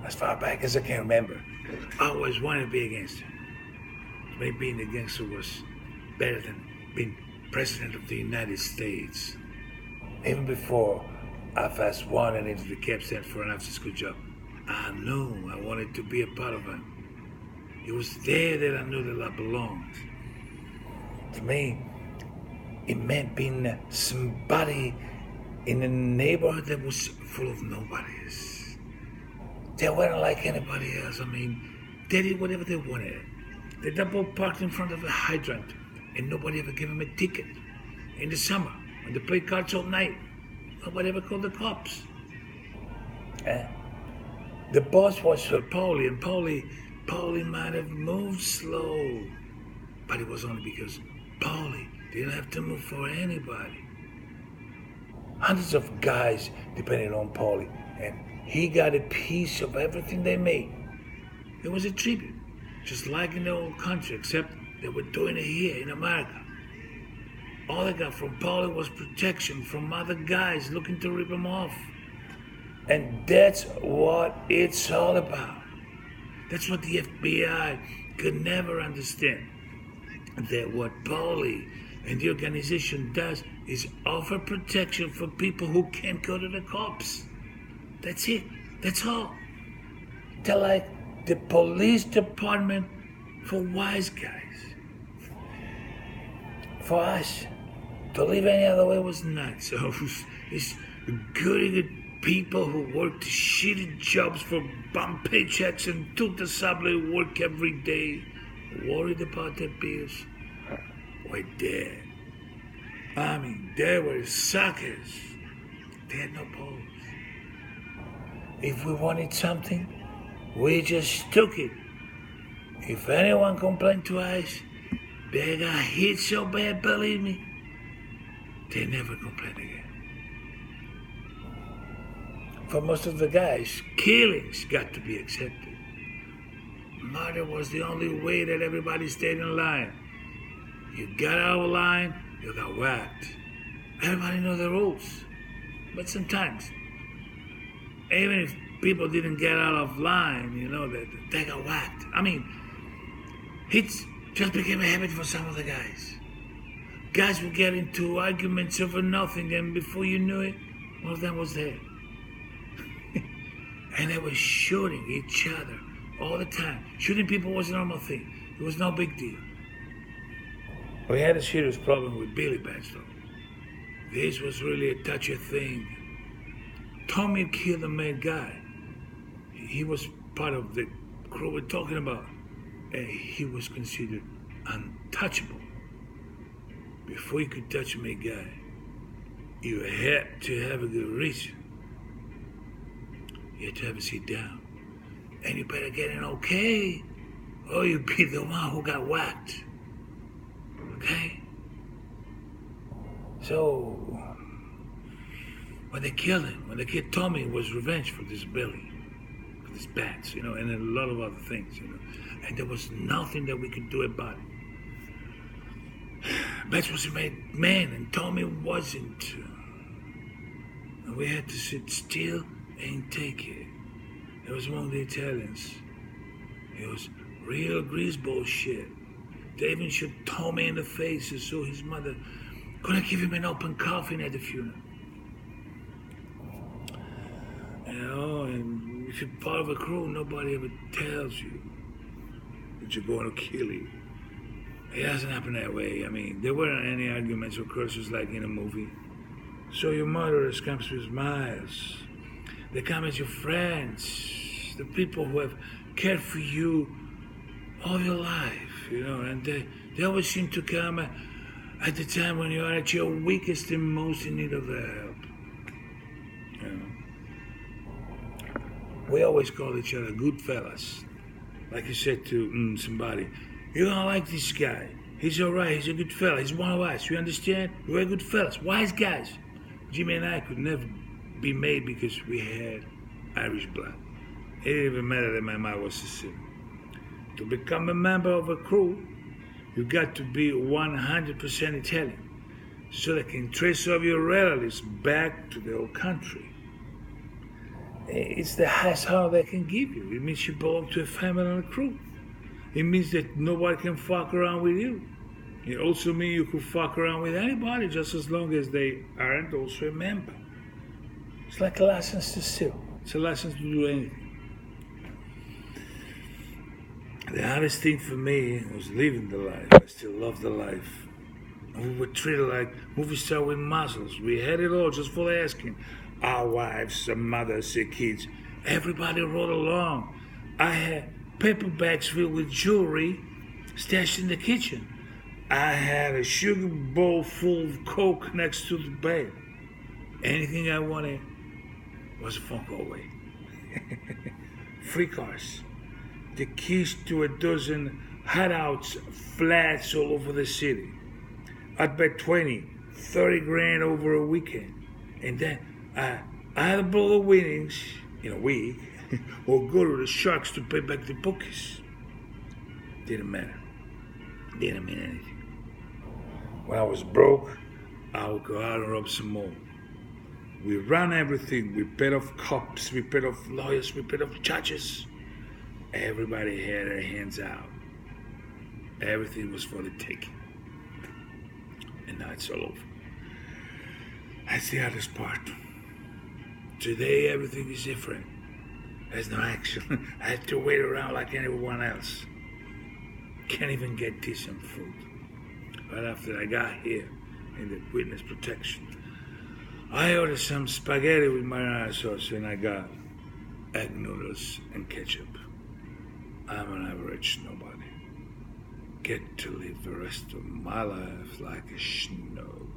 as far back as I can remember, I always wanted to be a gangster. Maybe being a gangster was better than being president of the United States. Even before I fast wanted into the cab stand for an after-school job, I knew I wanted to be a part of it. It was there that I knew that I belonged. To me, it meant being somebody in a neighborhood that was full of nobodies. They weren't like anybody else. I mean, they did whatever they wanted. They double parked in front of a hydrant, and nobody ever gave them a ticket. In the summer, when they played cards all night, nobody ever called the cops. The boss was for Paulie, and Paulie might have moved slow, but it was only because Paulie didn't have to move for anybody. Hundreds of guys depended on Paulie, and he got a piece of everything they made. It was a tribute, just like in the old country, except they were doing it here in America. All they got from Paulie was protection from other guys looking to rip him off. And that's what it's all about. That's what the FBI could never understand. That what Paulie and the organization does is offer protection for people who can't go to the cops. That's it. That's all. They're like the police department for wise guys. For us, to live any other way was nuts. So it's good people who worked shitty jobs for bum paychecks and took the subway to work every day, worried about their bills, were there. I mean, they were suckers. They had no balls. If we wanted something, we just took it. If anyone complained to us, they got hit so bad, believe me, they never complained again. For most of the guys, killings got to be accepted. Murder was the only way that everybody stayed in line. You got out of line, you got whacked. Everybody knew the rules. But sometimes, even if people didn't get out of line, they got whacked. I mean, hits just became a habit for some of the guys. Guys would get into arguments over nothing, and before you knew it, one of them was dead. And they were shooting each other all the time. Shooting people was a normal thing. It was no big deal. We had a serious problem with Billy Bats, though. This was really a touchy thing. Tommy killed a mad guy. He was part of the crew we're talking about. And he was considered untouchable. Before you could touch a mad guy, you had to have a good reason. You had to have a sit down. And you better get in okay, or you'd be the one who got whacked. Okay? So, when they killed him, when they killed Tommy, it was revenge for this Billy, for this Bats, and a lot of other things, And there was nothing that we could do about it. Bats was a made man, and Tommy wasn't. And we had to sit still and take it. It was among the Italians. It was real greaseball shit. They even shot Tommy in the face so his mother couldn't give him an open coffin at the funeral. And if you're part of a crew, nobody ever tells you that you're going to kill you. It doesn't happen that way. I mean, there weren't any arguments or curses like in a movie. So your murderers comes with smiles. They come as your friends, the people who have cared for you all your life, and they always seem to come at the time when you are at your weakest and most in need of their help. We always call each other Goodfellas. Like you said to somebody, you don't like this guy. He's all right, he's a good fella, he's one of us, you understand? We're good fellas, wise guys. Jimmy and I could never be made because we had Irish blood. It didn't even matter that my mom was Sicilian. To become a member of a crew, you got to be 100% Italian, so they can trace all your relatives back to their old country. It's the highest honor they can give you. It means you belong to a family and a crew. It means that nobody can fuck around with you. It also means you could fuck around with anybody just as long as they aren't also a member. It's like a license to steal. It's a license to do anything. The hardest thing for me was living the life. I still love the life. And we were treated like movie star with muscles. We had it all just for the asking. Our wives, our mothers, our kids. Everybody rode along. I had paper bags filled with jewelry stashed in the kitchen. I had a sugar bowl full of Coke next to the bed. Anything I wanted was a phone call away. Free cars. The keys to a dozen hideouts, flats all over the city. I'd bet 20, 30 grand over a weekend. And then I either blow the winnings in a week or go to the Sharks to pay back the bookies. Didn't matter. Didn't mean anything. When I was broke, I would go out and rob some more. We ran everything. We paid off cops, we paid off lawyers, we paid off judges. Everybody had their hands out. Everything was for the taking. And now it's all over. That's the hardest part. Today everything is different. There's no action. I had to wait around like anyone else. Can't even get decent food. Right after I got here in the witness protection, I ordered some spaghetti with marinara sauce and I got egg noodles and ketchup. I'm an average nobody. Get to live the rest of my life like a schnook.